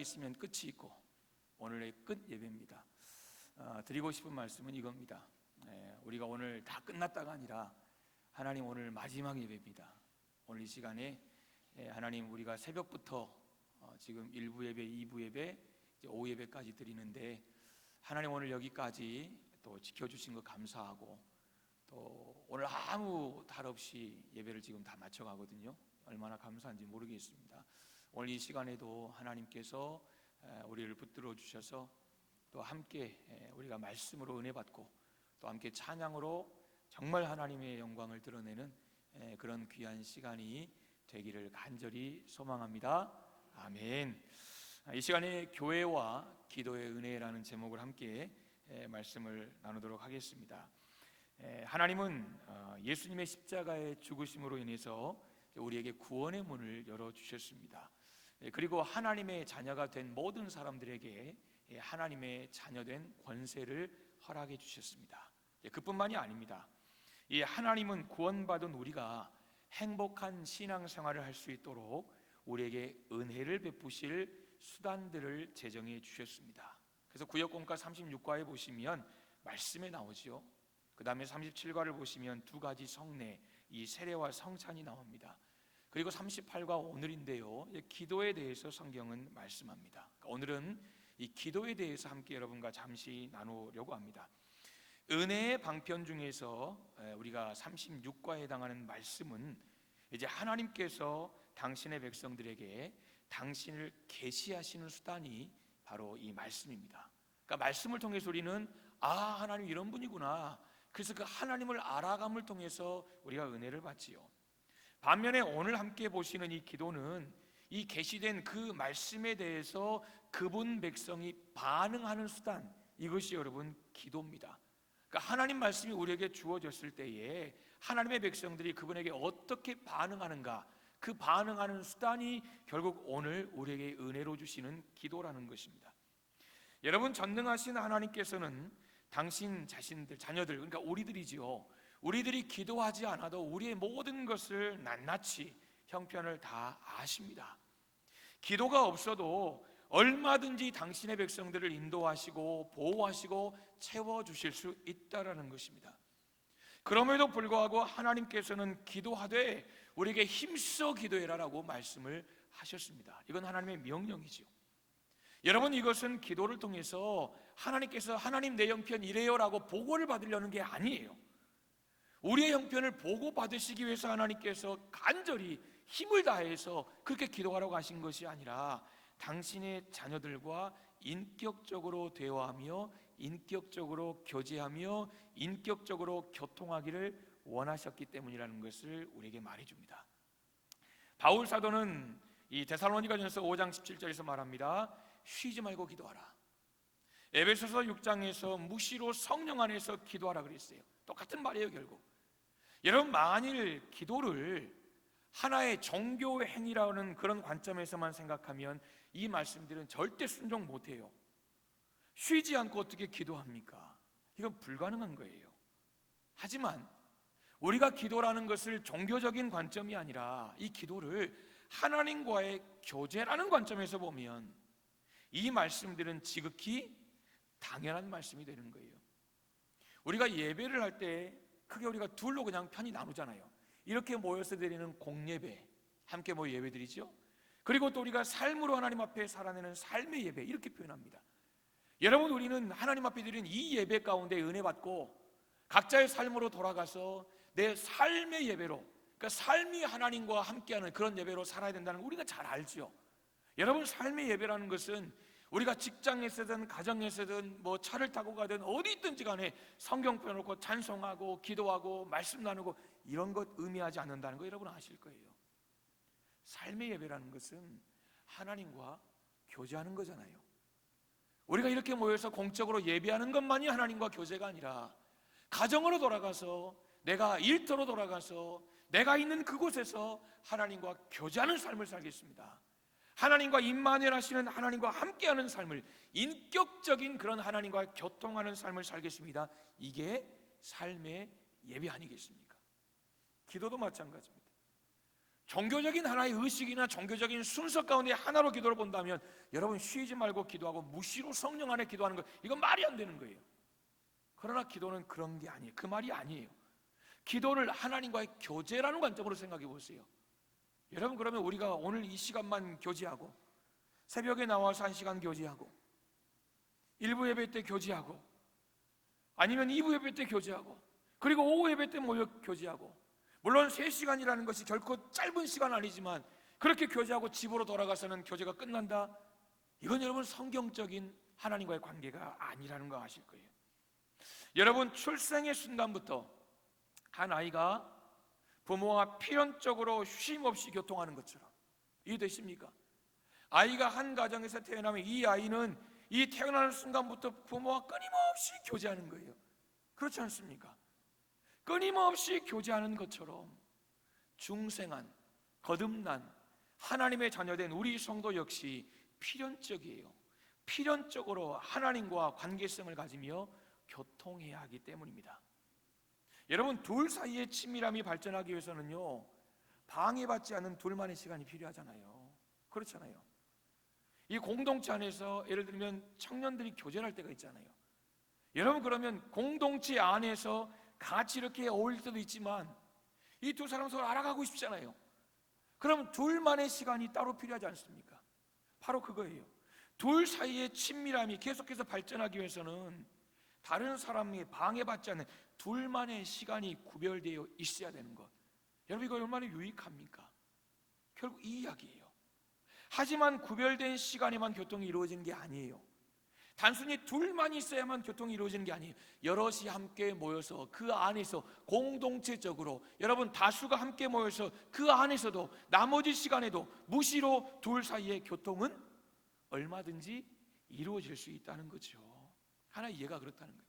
있으면 끝이 있고 오늘의 끝 예배입니다. 드리고 싶은 말씀은 이겁니다. 우리가 오늘 다 끝났다가 아니라 하나님 오늘 마지막 예배입니다. 오늘 이 시간에 하나님 우리가 새벽부터 지금 1부 예배, 2부 예배, 이제 오후 예배까지 드리는데 하나님 오늘 여기까지 또 지켜주신 거 감사하고 또 오늘 아무 탈 없이 예배를 지금 다 마쳐가거든요. 얼마나 감사한지 모르겠습니다. 오늘 이 시간에도 하나님께서 우리를 붙들어 주셔서 또 함께 우리가 말씀으로 은혜 받고 또 함께 찬양으로 정말 하나님의 영광을 드러내는 그런 귀한 시간이 되기를 간절히 소망합니다. 아멘. 이 시간에 교회와 기도의 은혜라는 제목을 함께 말씀을 나누도록 하겠습니다. 하나님은 예수님의 십자가의 죽으심으로 인해서 우리에게 구원의 문을 열어주셨습니다. 그리고 하나님의 자녀가 된 모든 사람들에게 하나님의 자녀된 권세를 허락해 주셨습니다. 그뿐만이 아닙니다. 이 하나님은 구원받은 우리가 행복한 신앙생활을 할 수 있도록 우리에게 은혜를 베푸실 수단들을 제정해 주셨습니다. 그래서 구역공과 36과에 보시면 말씀에 나오죠. 그 다음에 37과를 보시면 두 가지 성례, 이 세례와 성찬이 나옵니다. 그리고 38과 오늘인데요, 기도에 대해서 성경은 말씀합니다. 오늘은 이 기도에 대해서 함께 여러분과 잠시 나누려고 합니다. 은혜의 방편 중에서 우리가 36과에 해당하는 말씀은 이제 하나님께서 당신의 백성들에게 당신을 계시하시는 수단이 바로 이 말씀입니다. 그러니까 말씀을 통해서 우리는 하나님 이런 분이구나. 그래서 그 하나님을 알아감을 통해서 우리가 은혜를 받지요. 반면에 오늘 함께 보시는 이 기도는 이 계시된 그 말씀에 대해서 그분 백성이 반응하는 수단, 이것이 여러분 기도입니다. 그러니까 하나님 말씀이 우리에게 주어졌을 때에 하나님의 백성들이 그분에게 어떻게 반응하는가, 그 반응하는 수단이 결국 오늘 우리에게 은혜로 주시는 기도라는 것입니다. 여러분, 전능하신 하나님께서는 당신 자신들, 자녀들, 그러니까 우리들이지요, 우리들이 기도하지 않아도 우리의 모든 것을 낱낱이 형편을 다 아십니다. 기도가 없어도 얼마든지 당신의 백성들을 인도하시고 보호하시고 채워주실 수 있다라는 것입니다. 그럼에도 불구하고 하나님께서는 기도하되 우리에게 힘써 기도해라라고 말씀을 하셨습니다. 이건 하나님의 명령이지요. 여러분, 이것은 기도를 통해서 하나님께서 하나님 내 형편 이래요라고 보고를 받으려는 게 아니에요. 우리의 형편을 보고 받으시기 위해서 하나님께서 간절히 힘을 다해서 그렇게 기도하라고 하신 것이 아니라 당신의 자녀들과 인격적으로 대화하며 인격적으로 교제하며 인격적으로 교통하기를 원하셨기 때문이라는 것을 우리에게 말해줍니다. 바울 사도는 이 데살로니가전서 5장 17절에서 말합니다. 쉬지 말고 기도하라. 에베소서 6장에서 무시로 성령 안에서 기도하라 그랬어요. 똑같은 말이에요. 결국 여러분, 만일 기도를 하나의 종교 행위라는 그런 관점에서만 생각하면 이 말씀들은 절대 순종 못해요. 쉬지 않고 어떻게 기도합니까? 이건 불가능한 거예요. 하지만 우리가 기도라는 것을 종교적인 관점이 아니라 이 기도를 하나님과의 교제라는 관점에서 보면 이 말씀들은 지극히 당연한 말씀이 되는 거예요. 우리가 예배를 할 때 크게 우리가 둘로 그냥 편히 나누잖아요. 이렇게 모여서 드리는 공예배, 함께 모여 예배 드리죠. 그리고 또 우리가 삶으로 하나님 앞에 살아내는 삶의 예배, 이렇게 표현합니다. 여러분, 우리는 하나님 앞에 드리는 이 예배 가운데 은혜 받고 각자의 삶으로 돌아가서 내 삶의 예배로, 그러니까 삶이 하나님과 함께하는 그런 예배로 살아야 된다는 걸 우리가 잘 알죠. 여러분, 삶의 예배라는 것은 우리가 직장에서든 가정에서든 뭐 차를 타고 가든 어디 있든지 간에 성경 펴놓고 찬송하고 기도하고 말씀 나누고 이런 것 의미하지 않는다는 거 여러분 아실 거예요. 삶의 예배라는 것은 하나님과 교제하는 거잖아요. 우리가 이렇게 모여서 공적으로 예배하는 것만이 하나님과 교제가 아니라 가정으로 돌아가서, 내가 일터로 돌아가서 내가 있는 그곳에서 하나님과 교제하는 삶을 살겠습니다. 하나님과 임마누엘 하시는 하나님과 함께하는 삶을, 인격적인 그런 하나님과 교통하는 삶을 살겠습니다. 이게 삶의 예배 아니겠습니까? 기도도 마찬가지입니다. 종교적인 하나의 의식이나 종교적인 순서 가운데 하나로 기도를 본다면 여러분 쉬지 말고 기도하고 무시로 성령 안에 기도하는 거, 이건 말이 안 되는 거예요. 그러나 기도는 그런 게 아니에요. 그 말이 아니에요. 기도를 하나님과의 교제라는 관점으로 생각해 보세요. 여러분, 그러면 우리가 오늘 이 시간만 교제하고, 새벽에 나와서 1시간 교제하고, 1부 예배 때 교제하고, 아니면 2부 예배 때 교제하고, 그리고 오후 예배 때 모여 교제하고, 물론 3시간이라는 것이 결코 짧은 시간 아니지만 그렇게 교제하고 집으로 돌아가서는 교제가 끝난다? 이건 여러분 성경적인 하나님과의 관계가 아니라는 거 아실 거예요. 여러분, 출생의 순간부터 한 아이가 부모와 필연적으로 쉼없이 교통하는 것처럼, 이해되십니까? 아이가 한 가정에서 태어나면 이 아이는 이 태어나는 순간부터 부모와 끊임없이 교제하는 거예요. 그렇지 않습니까? 끊임없이 교제하는 것처럼 중생한, 거듭난 하나님의 자녀된 우리 성도 역시 필연적이에요. 필연적으로 하나님과 관계성을 가지며 교통해야 하기 때문입니다. 여러분, 둘 사이의 친밀함이 발전하기 위해서는요, 방해받지 않는 둘만의 시간이 필요하잖아요. 그렇잖아요. 이 공동체 안에서 예를 들면 청년들이 교제할 때가 있잖아요. 여러분, 그러면 공동체 안에서 같이 이렇게 어울릴 때도 있지만 이 두 사람 서로 알아가고 싶잖아요. 그럼 둘만의 시간이 따로 필요하지 않습니까? 바로 그거예요. 둘 사이의 친밀함이 계속해서 발전하기 위해서는 다른 사람이 방해받지 않는 둘만의 시간이 구별되어 있어야 되는 것, 여러분, 이거 얼마나 유익합니까? 결국 이 이야기예요. 하지만 구별된 시간에만 교통이 이루어지는 게 아니에요. 단순히 둘만 있어야만 교통이 이루어지는 게 아니에요. 여럿이 함께 모여서 그 안에서 공동체적으로, 여러분, 다수가 함께 모여서 그 안에서도 나머지 시간에도 무시로 둘 사이의 교통은 얼마든지 이루어질 수 있다는 거죠. 하나 이해가 그렇다는 거예요.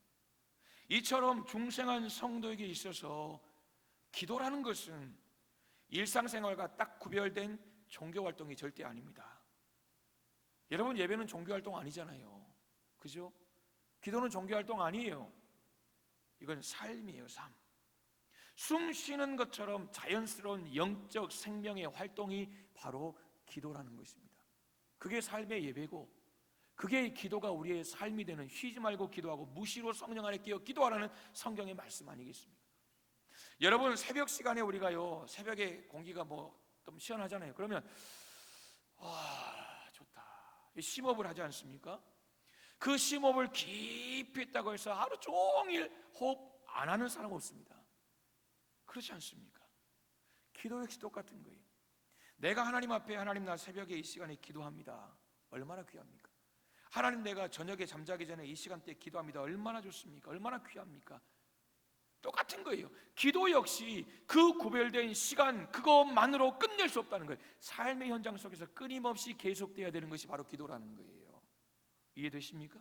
이처럼 중생한 성도에게 있어서 기도라는 것은 일상생활과 딱 구별된 종교활동이 절대 아닙니다. 여러분, 예배는 종교활동 아니잖아요. 그죠? 기도는 종교활동 아니에요. 이건 삶이에요. 삶. 숨 쉬는 것처럼 자연스러운 영적 생명의 활동이 바로 기도라는 것입니다. 그게 삶의 예배고, 그게 기도가 우리의 삶이 되는, 쉬지 말고 기도하고 무시로 성령 안에 끼어 기도하라는 성경의 말씀 아니겠습니까? 여러분, 새벽 시간에 우리가요, 새벽에 공기가 좀 시원하잖아요. 그러면 좋다, 심호흡을 하지 않습니까? 그 심호흡을 깊이 했다고 해서 하루 종일 호흡 안 하는 사람 없습니다. 그렇지 않습니까? 기도 역시 똑같은 거예요. 내가 하나님 앞에, 하나님, 나 새벽에 이 시간에 기도합니다. 얼마나 귀합니까? 하나님, 내가 저녁에 잠자기 전에 이 시간대에 기도합니다. 얼마나 좋습니까? 얼마나 귀합니까? 똑같은 거예요. 기도 역시 그 구별된 시간, 그것만으로 끝낼 수 없다는 거예요. 삶의 현장 속에서 끊임없이 계속돼야 되는 것이 바로 기도라는 거예요. 이해되십니까?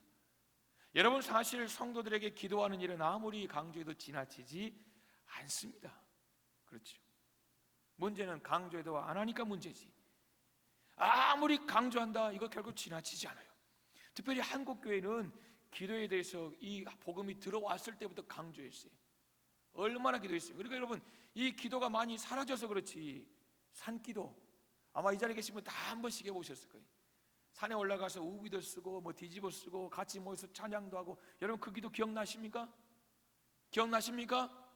여러분, 사실 성도들에게 기도하는 일은 아무리 강조해도 지나치지 않습니다. 그렇죠? 문제는 강조해도 안 하니까 문제지. 아무리 강조한다, 이거 결국 지나치지 않아요. 특별히 한국교회는 기도에 대해서 이 복음이 들어왔을 때부터 강조했어요. 얼마나 기도했어요. 그러니까 여러분, 이 기도가 많이 사라져서 그렇지, 산기도 아마 이 자리에 계신 분 다 한 번씩 해보셨을 거예요. 산에 올라가서 우비도 쓰고 뒤집어 쓰고 같이 모여서 찬양도 하고, 여러분 그 기도 기억나십니까? 기억나십니까?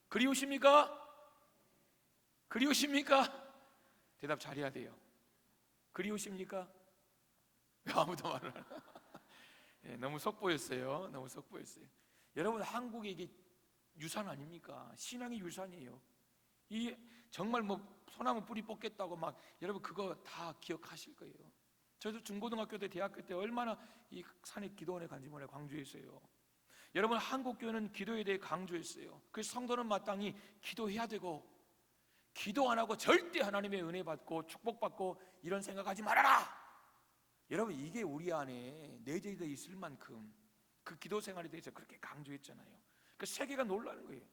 그리우십니까? 그리우십니까? 대답 잘해야 돼요. 그리우십니까? 왜 아무도 말을 안 해요? 네, 너무 속보였어요. 너무 속보였어요. 여러분, 한국의 이게 유산 아닙니까? 신앙의 유산이에요. 이 정말 소나무 뿌리 뽑겠다고 여러분 그거 다 기억하실 거예요. 저도 중고등학교 때, 대학교 때 얼마나 이 산에 기도원에 간지 몰라요. 광주했어요. 여러분, 한국교회는 기도에 대해 강조했어요. 그래서 성도는 마땅히 기도해야 되고, 기도 안 하고 절대 하나님의 은혜 받고 축복받고 이런 생각하지 말아라. 여러분, 이게 우리 안에 내재되어 있을 만큼 그 기도 생활에 대해서 그렇게 강조했잖아요. 그 세계가 놀라는 거예요.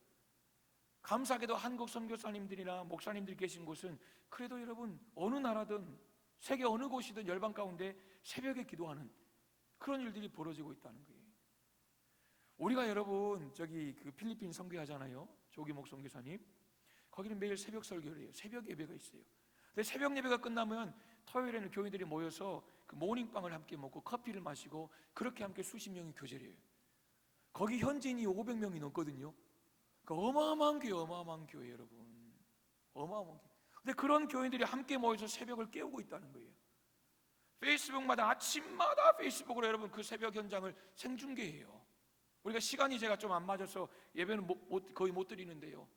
감사하게도 한국 선교사님들이나 목사님들이 계신 곳은 그래도 여러분 어느 나라든 세계 어느 곳이든 열방 가운데 새벽에 기도하는 그런 일들이 벌어지고 있다는 거예요. 우리가 여러분 그 필리핀 선교하잖아요. 조기목 선교사님. 거기는 매일 새벽 설교를 해요. 새벽 예배가 있어요. 근데 새벽 예배가 끝나면 토요일에는 교인들이 모여서 그 모닝빵을 함께 먹고 커피를 마시고 그렇게 함께 수십 명이 교제를 해요. 거기 현지인이 500명이 넘거든요. 그러니까 어마어마한 교회, 어마어마한 교회 여러분. 어마어마한 교회. 근데 그런 교인들이 함께 모여서 새벽을 깨우고 있다는 거예요. 페이스북마다 아침마다 페이스북으로 여러분 그 새벽 현장을 생중계해요. 우리가 시간이 제가 좀 안 맞아서 예배는 거의 못 드리는데요.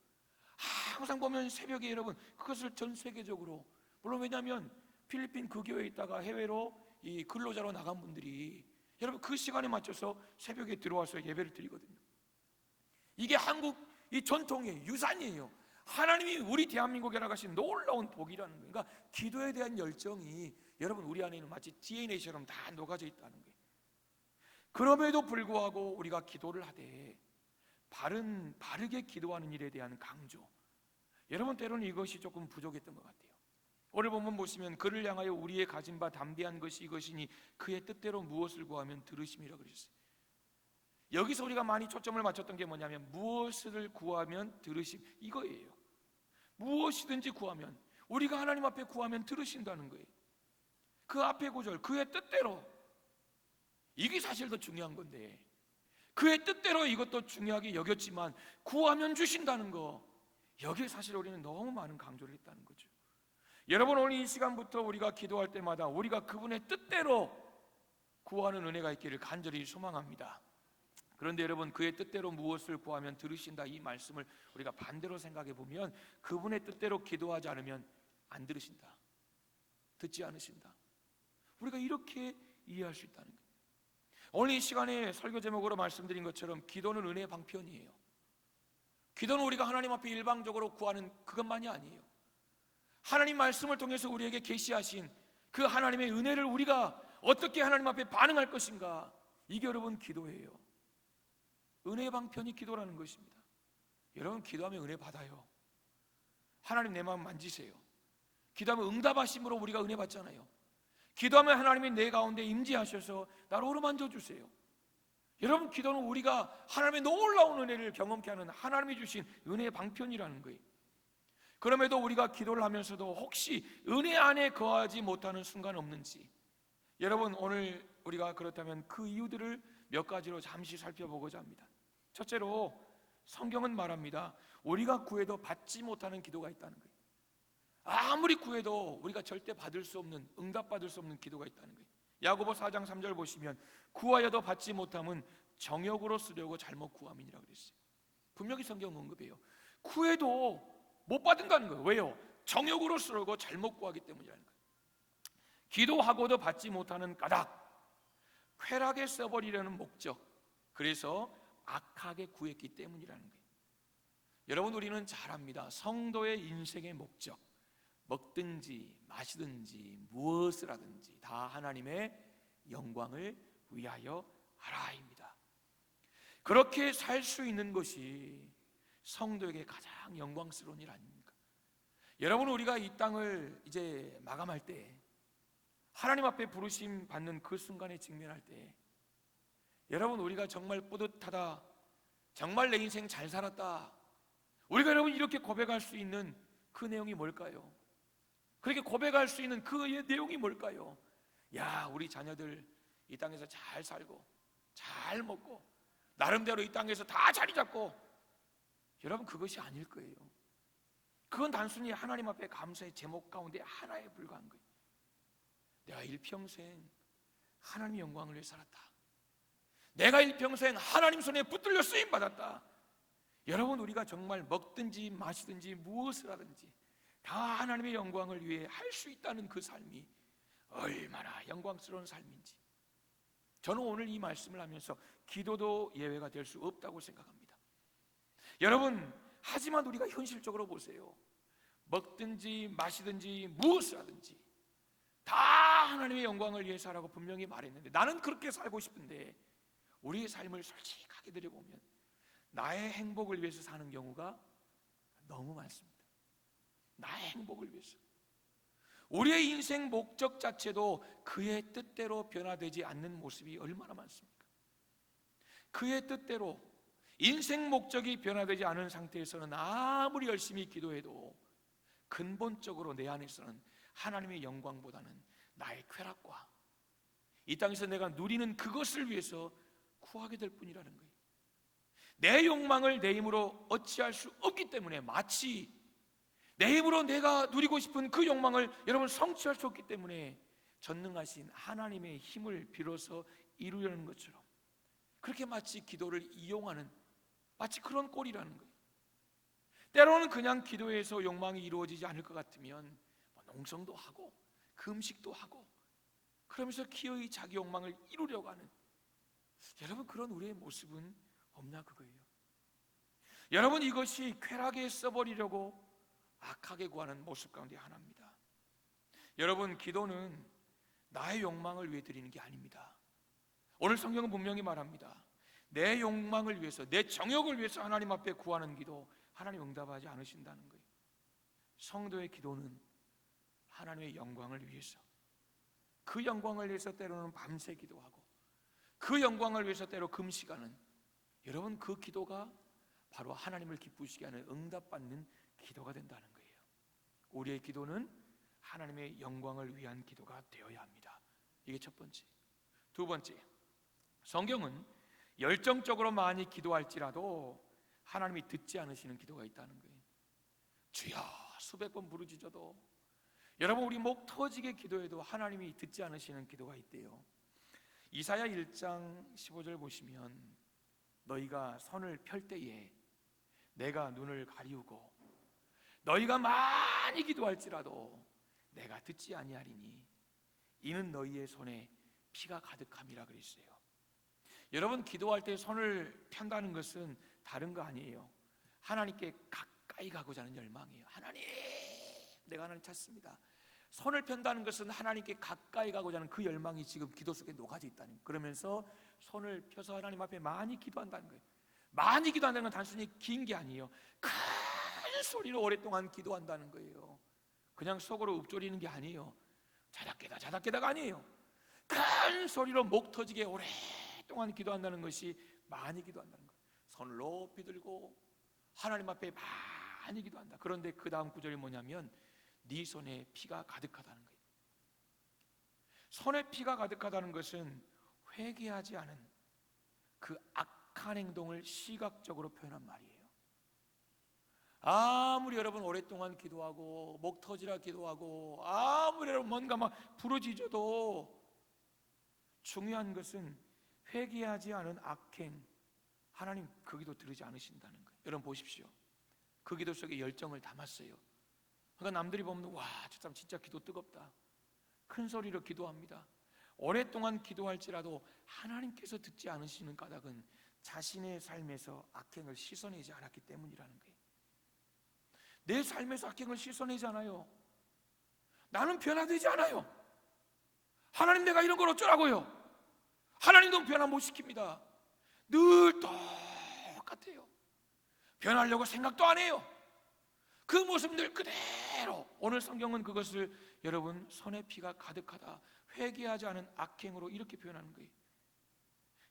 항상 보면 새벽에 여러분 그것을 전 세계적으로, 물론 왜냐하면 필리핀 그 교회에 있다가 해외로 이 근로자로 나간 분들이 여러분 그 시간에 맞춰서 새벽에 들어와서 예배를 드리거든요. 이게 한국 이 전통이에요. 유산이에요. 하나님이 우리 대한민국에 나가신 놀라운 복이라는 거예요. 그러니까 기도에 대한 열정이 여러분 우리 안에는 마치 DNA처럼 다 녹아져 있다는 거예요. 그럼에도 불구하고 우리가 기도를 하되 바르게 기도하는 일에 대한 강조, 여러분 때로는 이것이 조금 부족했던 것 같아요. 오늘 본문 보시면 그를 향하여 우리의 가진 바 담대한 것이 이것이니 그의 뜻대로 무엇을 구하면 들으심이라 그러셨어요. 여기서 우리가 많이 초점을 맞췄던 게 뭐냐면 무엇을 구하면 들으심, 이거예요. 무엇이든지 구하면, 우리가 하나님 앞에 구하면 들으신다는 거예요. 그 앞에 구절 그의 뜻대로, 이게 사실 더 중요한 건데 그의 뜻대로 이것도 중요하게 여겼지만 구하면 주신다는 거, 여기에 사실 우리는 너무 많은 강조를 했다는 거죠. 여러분 오늘 이 시간부터 우리가 기도할 때마다 우리가 그분의 뜻대로 구하는 은혜가 있기를 간절히 소망합니다. 그런데 여러분 그의 뜻대로 무엇을 구하면 들으신다, 이 말씀을 우리가 반대로 생각해 보면 그분의 뜻대로 기도하지 않으면 안 들으신다, 듣지 않으신다, 우리가 이렇게 이해할 수 있다는 거예요. 오늘 이 시간에 설교 제목으로 말씀드린 것처럼 기도는 은혜의 방편이에요. 기도는 우리가 하나님 앞에 일방적으로 구하는 그것만이 아니에요. 하나님 말씀을 통해서 우리에게 계시하신 그 하나님의 은혜를 우리가 어떻게 하나님 앞에 반응할 것인가, 이게 여러분 기도예요. 은혜의 방편이 기도라는 것입니다. 여러분 기도하면 은혜 받아요. 하나님 내 마음 만지세요. 기도하면 응답하심으로 우리가 은혜 받잖아요. 기도하면 하나님이 내 가운데 임재하셔서 나를 어루만져 주세요. 여러분 기도는 우리가 하나님의 놀라운 은혜를 경험케 하는 하나님이 주신 은혜의 방편이라는 거예요. 그럼에도 우리가 기도를 하면서도 혹시 은혜 안에 거하지 못하는 순간 없는지, 여러분 오늘 우리가 그렇다면 그 이유들을 몇 가지로 잠시 살펴보고자 합니다. 첫째로 성경은 말합니다. 우리가 구해도 받지 못하는 기도가 있다는 거예요. 아무리 구해도 우리가 절대 받을 수 없는, 응답받을 수 없는 기도가 있다는 거예요. 야고보 4장 3절 보시면 구하여도 받지 못함은 정욕으로 쓰려고 잘못 구함이니라 그랬어요. 분명히 성경 언급해요. 구해도 못 받는다는 거예요. 왜요? 정욕으로 쓰려고 잘못 구하기 때문이라는 거예요. 기도하고도 받지 못하는 까닭, 쾌락에 써버리려는 목적, 그래서 악하게 구했기 때문이라는 거예요. 여러분 우리는 잘 압니다. 성도의 인생의 목적, 먹든지 마시든지 무엇을 하든지 다 하나님의 영광을 위하여 하라입니다. 그렇게 살 수 있는 것이 성도에게 가장 영광스러운 일 아닙니까? 여러분 우리가 이 땅을 이제 마감할 때, 하나님 앞에 부르심 받는 그 순간에 직면할 때, 여러분 우리가 정말 뿌듯하다, 정말 내 인생 잘 살았다, 우리가 여러분 이렇게 고백할 수 있는 그 내용이 뭘까요? 그렇게 고백할 수 있는 그 내용이 뭘까요? 야, 우리 자녀들 이 땅에서 잘 살고 잘 먹고 나름대로 이 땅에서 다 자리 잡고, 여러분 그것이 아닐 거예요. 그건 단순히 하나님 앞에 감사의 제목 가운데 하나에 불과한 거예요. 내가 일평생 하나님의 영광을 위해 살았다, 내가 일평생 하나님 손에 붙들려 쓰임받았다. 여러분 우리가 정말 먹든지 마시든지 무엇을 하든지 다 하나님의 영광을 위해 할 수 있다는 그 삶이 얼마나 영광스러운 삶인지, 저는 오늘 이 말씀을 하면서 기도도 예외가 될 수 없다고 생각합니다. 여러분 하지만 우리가 현실적으로 보세요. 먹든지 마시든지 무엇을 하든지 다 하나님의 영광을 위해서 하라고 분명히 말했는데, 나는 그렇게 살고 싶은데 우리의 삶을 솔직하게 들여보면 나의 행복을 위해서 사는 경우가 너무 많습니다. 나의 행복을 위해서. 우리의 인생 목적 자체도 그의 뜻대로 변화되지 않는 모습이 얼마나 많습니까? 그의 뜻대로 인생 목적이 변화되지 않은 상태에서는 아무리 열심히 기도해도 근본적으로 내 안에서는 하나님의 영광보다는 나의 쾌락과 이 땅에서 내가 누리는 그것을 위해서 구하게 될 뿐이라는 거예요. 내 욕망을 내 힘으로 어찌할 수 없기 때문에, 마치 내 힘으로 내가 누리고 싶은 그 욕망을 여러분 성취할 수 없기 때문에 전능하신 하나님의 힘을 빌어서 이루려는 것처럼, 그렇게 마치 기도를 이용하는 마치 그런 꼴이라는 거예요. 때로는 그냥 기도해서 욕망이 이루어지지 않을 것 같으면 농성도 하고 금식도 하고 그러면서 기어이 자기 욕망을 이루려고 하는, 여러분 그런 우리의 모습은 없나 그거예요. 여러분 이것이 쾌락에 써버리려고 악하게 구하는 모습 가운데 하나입니다. 여러분 기도는 나의 욕망을 위해 드리는 게 아닙니다. 오늘 성경은 분명히 말합니다. 내 욕망을 위해서, 내 정욕을 위해서 하나님 앞에 구하는 기도 하나님 응답하지 않으신다는 거예요. 성도의 기도는 하나님의 영광을 위해서, 그 영광을 위해서 때로는 밤새 기도하고 그 영광을 위해서 때로 금식하는, 여러분 그 기도가 바로 하나님을 기쁘시게 하는 응답받는 기도가 된다는 거예요. 우리의 기도는 하나님의 영광을 위한 기도가 되어야 합니다. 이게 첫 번째. 두 번째, 성경은 열정적으로 많이 기도할지라도 하나님이 듣지 않으시는 기도가 있다는 거예요. 주여 수백 번 부르짖어도, 여러분 우리 목 터지게 기도해도 하나님이 듣지 않으시는 기도가 있대요. 이사야 1장 15절 보시면, 너희가 손을 펼 때에 내가 눈을 가리우고 너희가 많이 기도할지라도 내가 듣지 아니하리니 이는 너희의 손에 피가 가득함이라 그랬어요. 여러분 기도할 때 손을 편다는 것은 다른 거 아니에요. 하나님께 가까이 가고자 하는 열망이에요. 하나님, 내가 하나님 찾습니다. 손을 편다는 것은 하나님께 가까이 가고자 하는 그 열망이 지금 기도 속에 녹아져 있다는 거예요. 그러면서 손을 펴서 하나님 앞에 많이 기도한다는 거예요. 많이 기도한다는 건 단순히 긴 게 아니에요. 큰 소리로 오랫동안 기도한다는 거예요. 그냥 속으로 읊조리는 게 아니에요. 자작깨다 자작깨다가 아니에요. 큰 소리로 목 터지게 오랫동안 기도한다는 것이 많이 기도한다는 거예요. 손을 높이 들고 하나님 앞에 많이 기도한다. 그런데 그 다음 구절이 뭐냐면, 네 손에 피가 가득하다는 거예요. 손에 피가 가득하다는 것은 회개하지 않은 그 악한 행동을 시각적으로 표현한 말이에요. 아무리 여러분 오랫동안 기도하고 목 터지라 기도하고 아무리 여러분 뭔가 막 부르짖어도 중요한 것은 회개하지 않은 악행, 하나님 그 기도 들으지 않으신다는 거예요. 여러분 보십시오. 그 기도 속에 열정을 담았어요. 그러니까 남들이 보면 와, 저 사람 진짜 기도 뜨겁다. 큰 소리로 기도합니다. 오랫동안 기도할지라도 하나님께서 듣지 않으시는 까닭은 자신의 삶에서 악행을 씻어내지 않았기 때문이라는 거예요. 내 삶에서 악행을 씻어내지 않아요. 나는 변화되지 않아요. 하나님 내가 이런 걸 어쩌라고요? 하나님도 변화 못 시킵니다. 늘 똑같아요. 변하려고 생각도 안 해요. 그 모습 늘 그대로. 오늘 성경은 그것을 여러분 손에 피가 가득하다, 회개하지 않은 악행으로 이렇게 표현하는 거예요.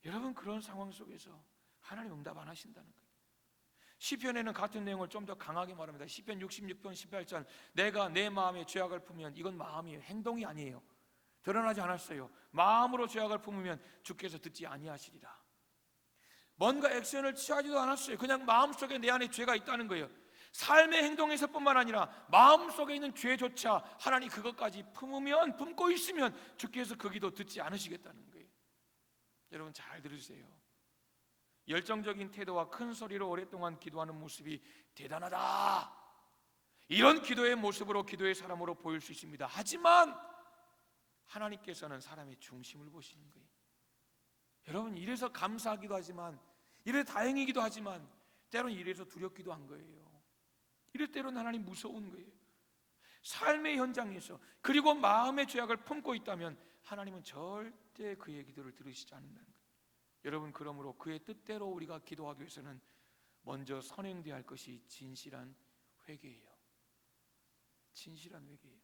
여러분 그런 상황 속에서 하나님 응답 안 하신다는 거예요. 시편에는 같은 내용을 좀 더 강하게 말합니다. 시편 66편 18절, 내가 내 마음에 죄악을 품으면, 이건 마음이에요. 행동이 아니에요. 드러나지 않았어요. 마음으로 죄악을 품으면 주께서 듣지 아니하시리라. 뭔가 액션을 취하지도 않았어요. 그냥 마음속에 내 안에 죄가 있다는 거예요. 삶의 행동에서뿐만 아니라 마음속에 있는 죄조차 하나님 그것까지 품고 있으면 주께서 그 기도 듣지 않으시겠다는 거예요. 여러분 잘 들으세요. 열정적인 태도와 큰 소리로 오랫동안 기도하는 모습이 대단하다, 이런 기도의 모습으로, 기도의 사람으로 보일 수 있습니다. 하지만 하나님께서는 사람의 중심을 보시는 거예요. 여러분 이래서 감사하기도 하지만, 이래서 다행이기도 하지만, 때로는 이래서 두렵기도 한 거예요. 이럴 때로는 하나님 무서운 거예요. 삶의 현장에서, 그리고 마음의 죄악을 품고 있다면 하나님은 절대 그의 기도를 들으시지 않는다는 거예요. 여러분 그러므로 그의 뜻대로 우리가 기도하기 위해서는 먼저 선행되어야 할 것이 진실한 회개예요. 진실한 회개예요.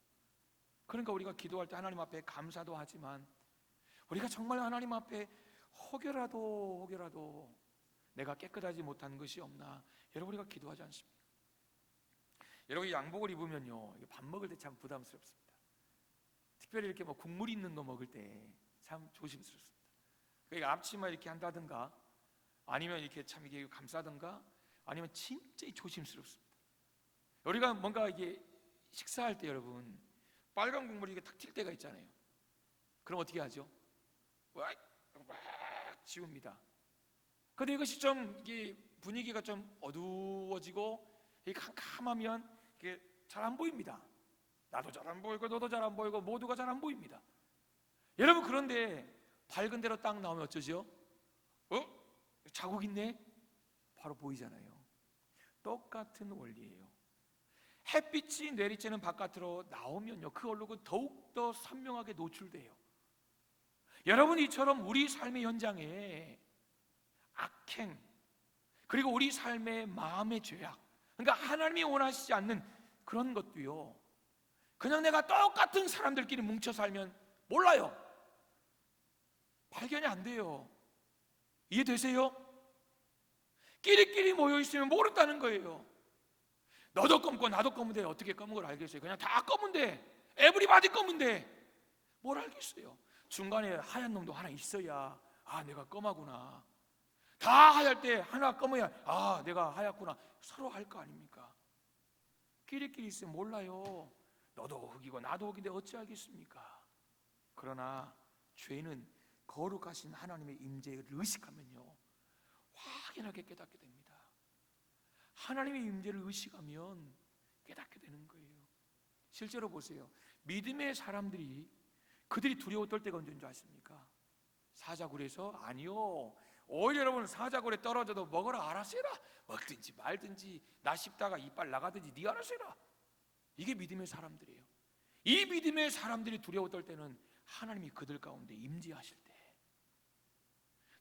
그러니까 우리가 기도할 때 하나님 앞에 감사도 하지만, 우리가 정말 하나님 앞에 혹여라도 내가 깨끗하지 못한 것이 없나? 여러분, 우리가 기도하지 않습니까? 여러분, 양복을 입으면요, 밥 먹을 때 참 부담스럽습니다. 특별히 이렇게 뭐 국물 있는 거 먹을 때 참 조심스럽습니다. 그러니까 앞치마 이렇게 한다든가, 아니면 이렇게 참 이게 감싸든가, 아니면 진짜 조심스럽습니다. 우리가 뭔가 이게 식사할 때 여러분, 빨간 국물이 이게 탁 튈 때가 있잖아요. 그럼 어떻게 하죠? 막 지웁니다. 근데 이것이 좀 이게 분위기가 좀 어두워지고 이게 캄캄하면 이게 잘 안 보입니다. 나도 잘 안 보이고 너도 잘 안 보이고 모두가 잘 안 보입니다. 여러분, 그런데 밝은 데로 딱 나오면 어쩌죠? 자국 있네? 바로 보이잖아요. 똑같은 원리예요. 햇빛이 내리쬐는 바깥으로 나오면요, 그 얼룩은 더욱더 선명하게 노출돼요. 여러분, 이처럼 우리 삶의 현장에 악행, 그리고 우리 삶의 마음의 죄악, 그러니까 하나님이 원하시지 않는 그런 것도요, 그냥 내가 똑같은 사람들끼리 뭉쳐 살면 몰라요. 발견이 안 돼요. 이해되세요? 끼리끼리 모여 있으면 모른다는 거예요. 너도 검고 나도 검은데 어떻게 검은 걸 알겠어요? 그냥 다 검은데, 에브리바디 검은데 뭘 알겠어요? 중간에 하얀 놈도 하나 있어야 내가 검하구나. 다 하얄 때 하나 검어야 내가 하얗구나. 서로 할 거 아닙니까? 끼리끼리 있으면 몰라요. 너도 흑이고 나도 흑인데 어찌 알겠습니까? 그러나 죄는 거룩하신 하나님의 임재를 의식하면요, 확연하게 깨닫게 됩니다. 하나님의 임재를 의식하면 깨닫게 되는 거예요. 실제로 보세요. 믿음의 사람들이 그들이 두려워 떨 때가 언제인 줄 아십니까? 사자굴에서? 아니요. 오히려 여러분, 사자굴에 떨어져도 먹어라 알아서 해라. 먹든지 말든지, 나 씹다가 이빨 나가든지 네 알아서 해라. 이게 믿음의 사람들이에요. 이 믿음의 사람들이 두려워 떨 때는 하나님이 그들 가운데 임재하실 때,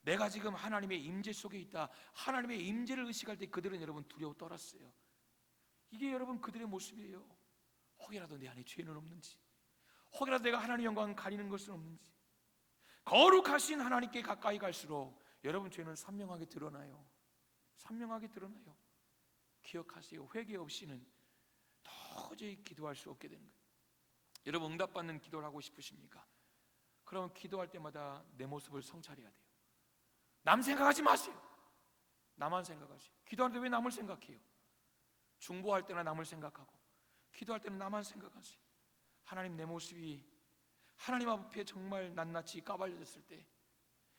내가 지금 하나님의 임재 속에 있다, 하나님의 임재를 의식할 때 그들은 여러분 두려워 떨었어요. 이게 여러분 그들의 모습이에요. 혹이라도 내 안에 죄는 없는지, 혹이라도 내가 하나님의 영광을 가리는 것은 없는지. 거룩하신 하나님께 가까이 갈수록 여러분 죄는 선명하게 드러나요. 선명하게 드러나요. 기억하세요. 회개 없이는 도저히 기도할 수 없게 되는 거예요. 여러분, 응답받는 기도를 하고 싶으십니까? 그럼 기도할 때마다 내 모습을 성찰해야 돼요. 남 생각하지 마세요. 나만 생각하세요. 기도할 때 왜 남을 생각해요? 중보할 때나 남을 생각하고, 기도할 때는 나만 생각하세요. 하나님, 내 모습이 하나님 앞에 정말 낱낱이 까발려졌을 때,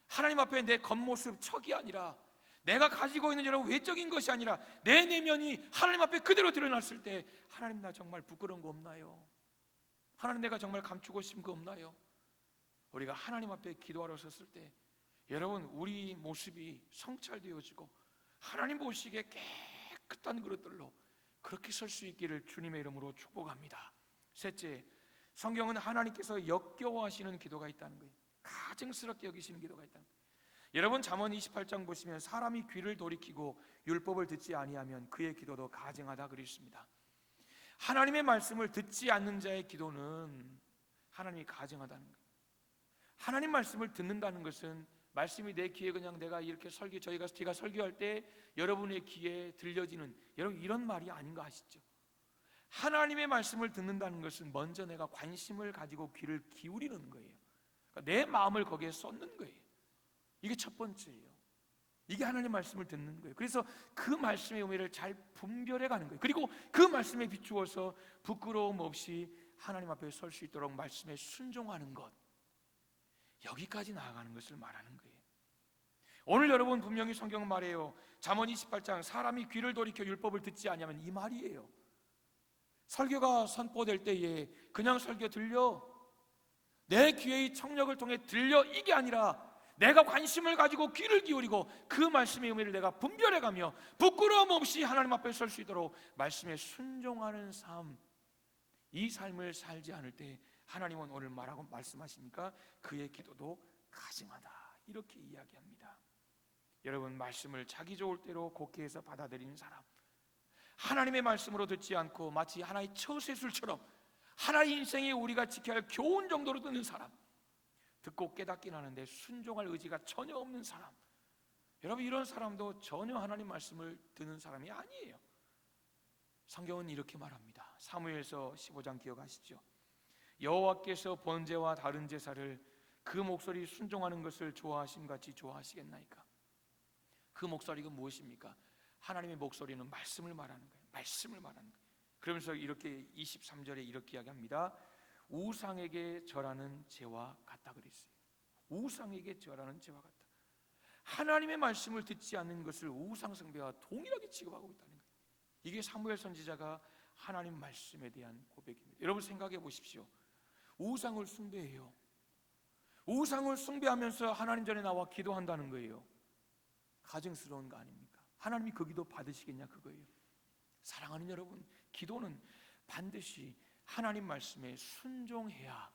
하나님 앞에 내 겉모습 척이 아니라, 내가 가지고 있는 여러분 외적인 것이 아니라 내 내면이 하나님 앞에 그대로 드러났을 때, 하나님, 나 정말 부끄러운 거 없나요? 하나님, 내가 정말 감추고 싶은 거 없나요? 우리가 하나님 앞에 기도하러 섰을 때 여러분, 우리 모습이 성찰되어지고 하나님 보시기에 깨끗한 그릇들로 그렇게 설 수 있기를 주님의 이름으로 축복합니다. 셋째, 성경은 하나님께서 역겨워하시는 기도가 있다는 거예요. 가증스럽게 여기시는 기도가 있다는 거예요. 여러분, 잠언 28장 보시면 사람이 귀를 돌이키고 율법을 듣지 아니하면 그의 기도도 가증하다 그랬습니다. 하나님의 말씀을 듣지 않는 자의 기도는 하나님이 가증하다는 거예요. 하나님 말씀을 듣는다는 것은 말씀이 내 귀에 그냥 내가 이렇게 제가 설교할 때 여러분의 귀에 들려지는, 여러분 이런 말이 아닌 거 아시죠? 하나님의 말씀을 듣는다는 것은 먼저 내가 관심을 가지고 귀를 기울이는 거예요. 그러니까 내 마음을 거기에 쏟는 거예요. 이게 첫 번째예요. 이게 하나님의 말씀을 듣는 거예요. 그래서 그 말씀의 의미를 잘 분별해 가는 거예요. 그리고 그 말씀에 비추어서 부끄러움 없이 하나님 앞에 설 수 있도록 말씀에 순종하는 것, 여기까지 나아가는 것을 말하는 거예요. 오늘 여러분, 분명히 성경은 말해요. 잠언 28장 사람이 귀를 돌이켜 율법을 듣지 아니하면, 이 말이에요. 설교가 선포될 때에 그냥 설교 들려, 내 귀의 청력을 통해 들려, 이게 아니라 내가 관심을 가지고 귀를 기울이고 그 말씀의 의미를 내가 분별해가며 부끄러움 없이 하나님 앞에 설 수 있도록 말씀에 순종하는 삶, 이 삶을 살지 않을 때 하나님은 오늘 말씀하시니까 그의 기도도 가증하다, 이렇게 이야기합니다. 여러분, 말씀을 자기 좋을 대로 곡해해서 받아들이는 사람, 하나님의 말씀으로 듣지 않고 마치 하나의 처세술처럼 하나의 인생에 우리가 지켜야 할 교훈 정도로 듣는 사람, 듣고 깨닫긴 하는데 순종할 의지가 전혀 없는 사람, 여러분, 이런 사람도 전혀 하나님 말씀을 듣는 사람이 아니에요. 성경은 이렇게 말합니다. 사무엘서 15장 기억하시죠? 여호와께서 번제와 다른 제사를 그 목소리 순종하는 것을 좋아하심 같이 좋아하시겠나이까? 그 목소리가 무엇입니까? 하나님의 목소리는 말씀을 말하는 거예요. 말씀을 말하는 거예요. 그러면서 이렇게 23절에 이렇게 이야기합니다. 우상에게 절하는 죄와 같다 그랬어요. 우상에게 절하는 죄와 같다. 하나님의 말씀을 듣지 않는 것을 우상 숭배와 동일하게 취급하고 있다는 거예요. 이게 사무엘 선지자가 하나님 말씀에 대한 고백입니다. 여러분 생각해 보십시오. 우상을 숭배해요. 우상을 숭배하면서 하나님 전에 나와 기도한다는 거예요. 가증스러운 거 아닙니까? 하나님이 그 기도 받으시겠냐 그거예요. 사랑하는 여러분, 기도는 반드시 하나님 말씀에 순종해야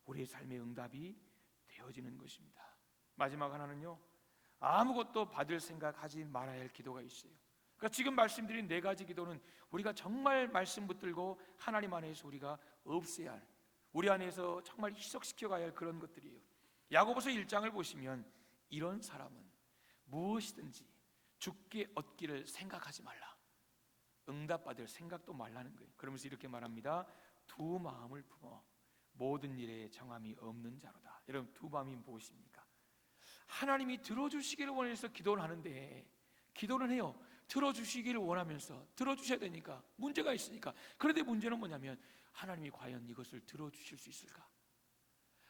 우리의 삶의 응답이 되어지는 것입니다. 마지막 하나는요, 아무것도 받을 생각하지 말아야 할 기도가 있어요. 그러니까 지금 말씀드린 네 가지 기도는 우리가 정말 말씀 붙들고 하나님 안에서 우리가 없애야 할, 우리 안에서 정말 희석시켜 가야 할 그런 것들이에요. 야고보서 1장을 보시면 이런 사람은 무엇이든지 주께 얻기를 생각하지 말라, 응답받을 생각도 말라는 거예요. 그러면서 이렇게 말합니다. 두 마음을 품어 모든 일에 정함이 없는 자로다. 여러분, 두 마음이 무엇입니까? 하나님이 들어주시기를 원해서 기도를 하는데, 기도는 해요. 들어주시기를 원하면서 들어주셔야 되니까 문제가 있으니까. 그런데 문제는 뭐냐면 하나님이 과연 이것을 들어주실 수 있을까?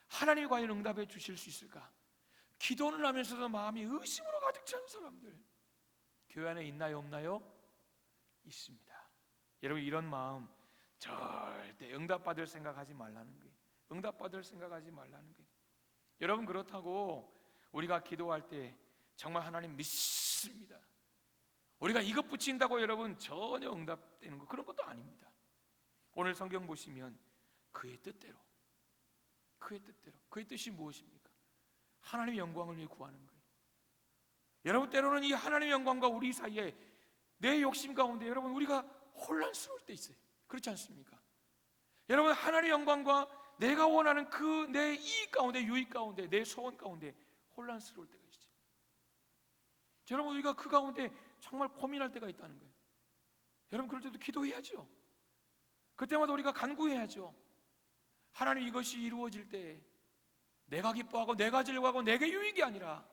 하나님이 과연 응답해 주실 수 있을까? 기도는 하면서도 마음이 의심으로 가득 찬 사람들 교회 안에 있나요, 없나요? 있습니다. 여러분, 이런 마음 절대 응답받을 생각하지 말라는 거예요. 응답받을 생각하지 말라는 거예요. 여러분, 그렇다고 우리가 기도할 때 정말 하나님 믿습니다, 우리가 이것 붙인다고 여러분 전혀 응답되는 거, 그런 것도 아닙니다. 오늘 성경 보시면 그의 뜻대로, 그의 뜻대로, 그의 뜻이 무엇입니까? 하나님의 영광을 위해 구하는 거예요. 여러분, 때로는 이 하나님의 영광과 우리 사이에 내 욕심 가운데 여러분 우리가 혼란스러울 때 있어요. 그렇지 않습니까? 여러분, 하나님의 영광과 내가 원하는 그 내 이익 가운데, 유익 가운데, 내 소원 가운데 혼란스러울 때가 있죠. 여러분, 우리가 그 가운데 정말 고민할 때가 있다는 거예요. 여러분, 그럴 때도 기도해야죠. 그때마다 우리가 간구해야죠. 하나님, 이것이 이루어질 때 내가 기뻐하고 내가 즐거워하고 내게 유익이 아니라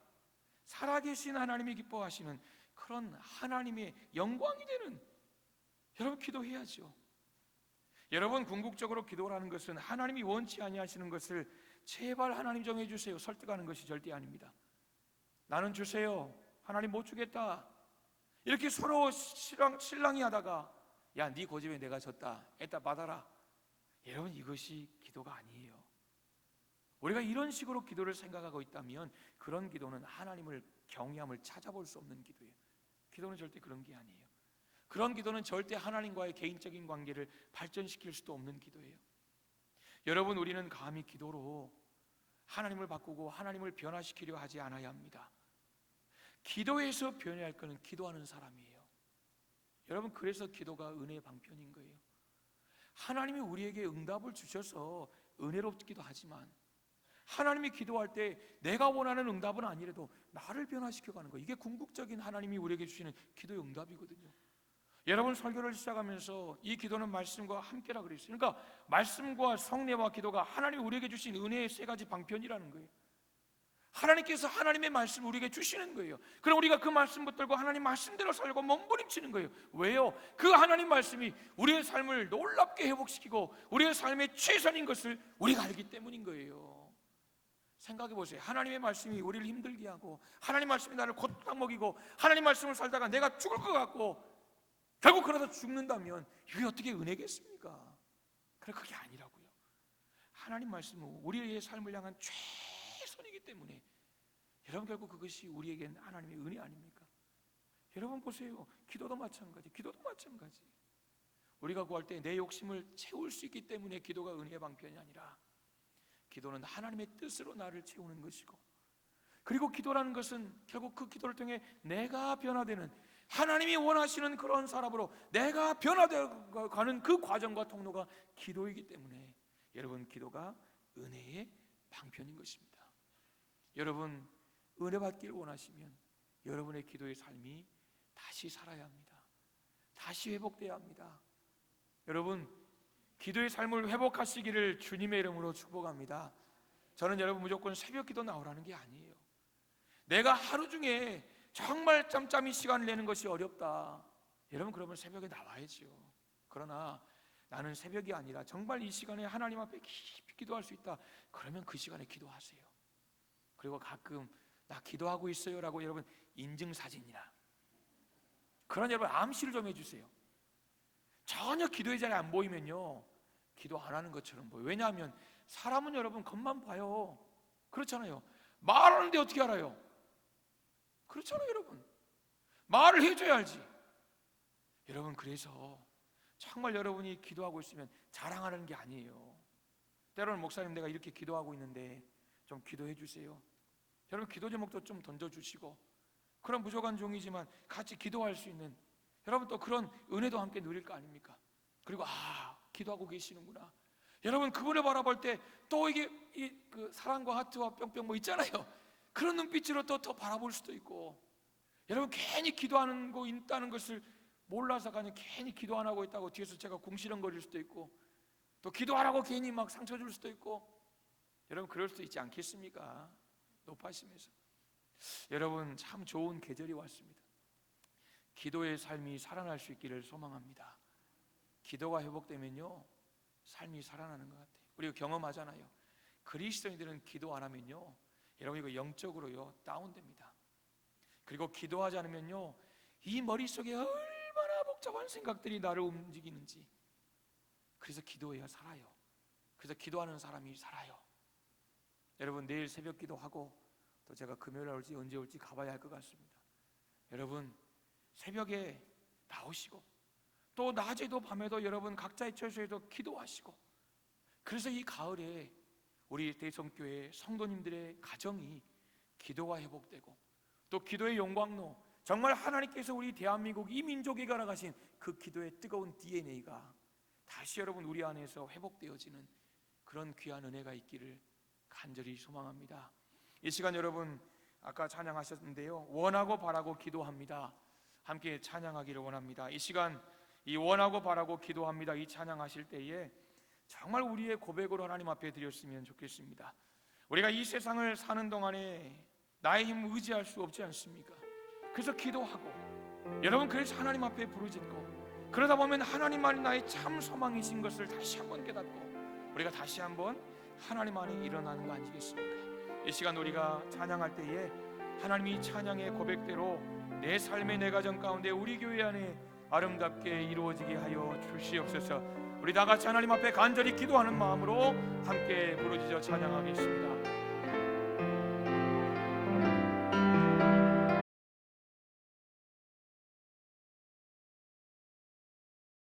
살아계신 하나님이 기뻐하시는 그런 하나님의 영광이 되는, 여러분 기도해야죠. 여러분, 궁극적으로 기도라는 것은 하나님이 원치 아니하시는 것을 제발 하나님 정해주세요 설득하는 것이 절대 아닙니다. 나는 주세요, 하나님 못 주겠다, 이렇게 서로 실랑이 하다가 야, 네 고집에 내가 졌다, 에따 받아라, 여러분 이것이 기도가 아니에요. 우리가 이런 식으로 기도를 생각하고 있다면 그런 기도는 하나님을 경외함을 찾아볼 수 없는 기도예요. 기도는 절대 그런 게 아니에요. 그런 기도는 절대 하나님과의 개인적인 관계를 발전시킬 수도 없는 기도예요. 여러분, 우리는 감히 기도로 하나님을 바꾸고 하나님을 변화시키려 하지 않아야 합니다. 기도에서 변해야 할 것은 기도하는 사람이에요. 여러분, 그래서 기도가 은혜의 방편인 거예요. 하나님이 우리에게 응답을 주셔서 은혜롭기도 하지만 하나님이 기도할 때 내가 원하는 응답은 아니라도 나를 변화시켜가는 거예요. 이게 궁극적인 하나님이 우리에게 주시는 기도의 응답이거든요. 여러분, 설교를 시작하면서 이 기도는 말씀과 함께라 그랬어요. 그러니까 말씀과 성례와 기도가 하나님이 우리에게 주신 은혜의 세 가지 방편이라는 거예요. 하나님께서 하나님의 말씀을 우리에게 주시는 거예요. 그럼 우리가 그 말씀 붙들고 하나님 말씀대로 살고 몸부림치는 거예요. 왜요? 그 하나님 말씀이 우리의 삶을 놀랍게 회복시키고 우리의 삶의 최선인 것을 우리가 알기 때문인 거예요. 생각해 보세요. 하나님의 말씀이 우리를 힘들게 하고 하나님 말씀이 나를 고통 먹이고 하나님 말씀을 살다가 내가 죽을 것 같고 결국 그러다 죽는다면 이게 어떻게 은혜겠습니까? 그게 아니라고요. 하나님 말씀은 우리의 삶을 향한 최선이기 때문에 여러분, 결국 그것이 우리에겐 하나님의 은혜 아닙니까? 여러분 보세요. 기도도 마찬가지, 기도도 마찬가지. 우리가 구할 때 내 욕심을 채울 수 있기 때문에 기도가 은혜의 방편이 아니라 기도는 하나님의 뜻으로 나를 채우는 것이고, 그리고 기도라는 것은 결국 그 기도를 통해 내가 변화되는, 하나님이 원하시는 그런 사람으로 내가 변화되어 가는 그 과정과 통로가 기도이기 때문에 여러분, 기도가 은혜의 방편인 것입니다. 여러분, 은혜 받기를 원하시면 여러분의 기도의 삶이 다시 살아야 합니다. 다시 회복돼야 합니다. 여러분, 기도의 삶을 회복하시기를 주님의 이름으로 축복합니다. 저는 여러분 무조건 새벽 기도 나오라는 게 아니에요. 내가 하루 중에 정말 짬짬이 시간을 내는 것이 어렵다, 여러분 그러면 새벽에 나와야지요. 그러나 나는 새벽이 아니라 정말 이 시간에 하나님 앞에 깊이 기도할 수 있다, 그러면 그 시간에 기도하세요. 그리고 가끔 나 기도하고 있어요 라고 여러분 인증사진이나 그런 여러분 암시를 좀 해주세요. 전혀 기도의 자리에 안 보이면요, 기도 안 하는 것처럼 보여요. 왜냐하면 사람은 여러분 겉만 봐요. 그렇잖아요. 말하는데 어떻게 알아요? 그렇잖아요. 여러분 말을 해줘야 알지. 여러분 그래서 정말 여러분이 기도하고 있으면 자랑하는 게 아니에요. 때로는 목사님 내가 이렇게 기도하고 있는데 좀 기도해 주세요. 여러분 기도 제목도 좀 던져주시고, 그런 부족한 종이지만 같이 기도할 수 있는 여러분 또 그런 은혜도 함께 누릴 거 아닙니까? 그리고 기도하고 계시는구나, 여러분 그분을 바라볼 때 또 이게 그 사랑과 하트와 뿅뿅 뭐 있잖아요. 그런 눈빛으로 또 더 바라볼 수도 있고, 여러분 괜히 기도하는 거 있다는 것을 몰라서 그냥 괜히 기도 안 하고 있다고 뒤에서 제가 궁시렁거릴 수도 있고, 또 기도하라고 괜히 막 상처 줄 수도 있고, 여러분 그럴 수도 있지 않겠습니까? 높아심에서 여러분 참 좋은 계절이 왔습니다. 기도의 삶이 살아날 수 있기를 소망합니다. 기도가 회복되면요 삶이 살아나는 것 같아요. 우리가 경험하잖아요. 그리스도인들은 기도 안 하면요 여러분 이거 영적으로요 다운됩니다. 그리고 기도하지 않으면요 이 머릿속에 얼마나 복잡한 생각들이 나를 움직이는지, 그래서 기도해야 살아요. 그래서 기도하는 사람이 살아요. 여러분 내일 새벽 기도하고 또 제가 금요일에 올지 언제 올지 가봐야 할 것 같습니다. 여러분 새벽에 나오시고 또 낮에도 밤에도 여러분 각자의 처소에도 기도하시고, 그래서 이 가을에 우리 대성교회 성도님들의 가정이 기도가 회복되고, 또 기도의 영광로, 정말 하나님께서 우리 대한민국 이 민족에게 가라가신 그 기도의 뜨거운 DNA가 다시 여러분 우리 안에서 회복되어지는 그런 귀한 은혜가 있기를 간절히 소망합니다. 이 시간 여러분 아까 찬양하셨는데요, 원하고 바라고 기도합니다. 함께 찬양하기를 원합니다. 이 시간 이 원하고 바라고 기도합니다 이 찬양하실 때에 정말 우리의 고백으로 하나님 앞에 드렸으면 좋겠습니다. 우리가 이 세상을 사는 동안에 나의 힘 의지할 수 없지 않습니까? 그래서 기도하고 여러분 그래서 하나님 앞에 부르짖고, 그러다 보면 하나님만이 나의 참 소망이신 것을 다시 한번 깨닫고 우리가 다시 한번 하나님 안에 일어나는 거 아니겠습니까? 이 시간 우리가 찬양할 때에 하나님이 찬양의 고백대로 내 삶의 내 가정 가운데 우리 교회 안에 아름답게 이루어지게 하여 주시옵소서. 우리 다 같이 하나님 앞에 간절히 기도하는 마음으로 함께 부르짖어 찬양하겠습니다.